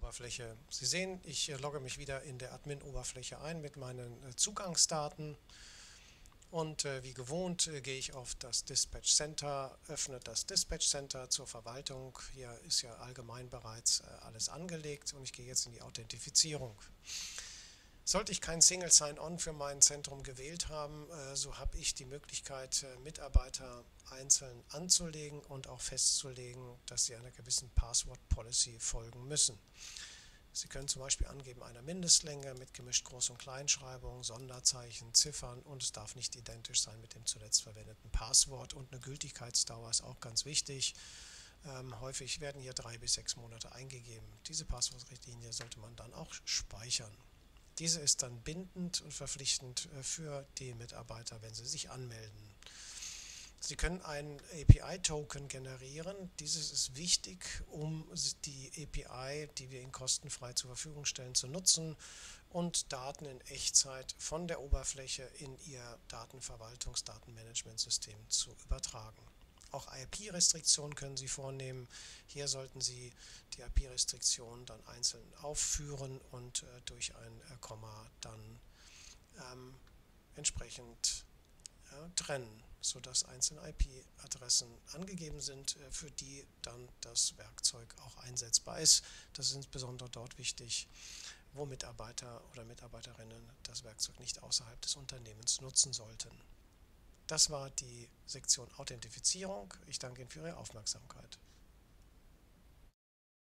Admin-Oberfläche. Sie sehen, ich logge mich wieder in der Admin-Oberfläche ein mit meinen Zugangsdaten und wie gewohnt gehe ich auf das Dispatch Center, öffne das Dispatch Center zur Verwaltung. Hier ist ja allgemein bereits alles angelegt und ich gehe jetzt in die Authentifizierung. Sollte ich kein Single Sign-On für mein Zentrum gewählt haben, so habe ich die Möglichkeit, Mitarbeiter einzeln anzulegen und auch festzulegen, dass sie einer gewissen Password-Policy folgen müssen. Sie können zum Beispiel angeben eine Mindestlänge mit gemischt Groß- und Kleinschreibung, Sonderzeichen, Ziffern und es darf nicht identisch sein mit dem zuletzt verwendeten Passwort und eine Gültigkeitsdauer ist auch ganz wichtig. Häufig werden hier 3 bis 6 Monate eingegeben. Diese Passwortrichtlinie sollte man dann auch speichern. Diese ist dann bindend und verpflichtend für die Mitarbeiter, wenn sie sich anmelden. Sie können einen API-Token generieren. Dieses ist wichtig, um die API, die wir Ihnen kostenfrei zur Verfügung stellen, zu nutzen und Daten in Echtzeit von der Oberfläche in Ihr Datenverwaltungs-Datenmanagementsystem zu übertragen. Auch IP-Restriktionen können Sie vornehmen. Hier sollten Sie die IP-Restriktion dann einzeln aufführen und durch ein Komma dann entsprechend trennen, sodass einzelne IP-Adressen angegeben sind, für die dann das Werkzeug auch einsetzbar ist. Das ist insbesondere dort wichtig, wo Mitarbeiter oder Mitarbeiterinnen das Werkzeug nicht außerhalb des Unternehmens nutzen sollten. Das war die Sektion Authentifizierung. Ich danke Ihnen für Ihre Aufmerksamkeit.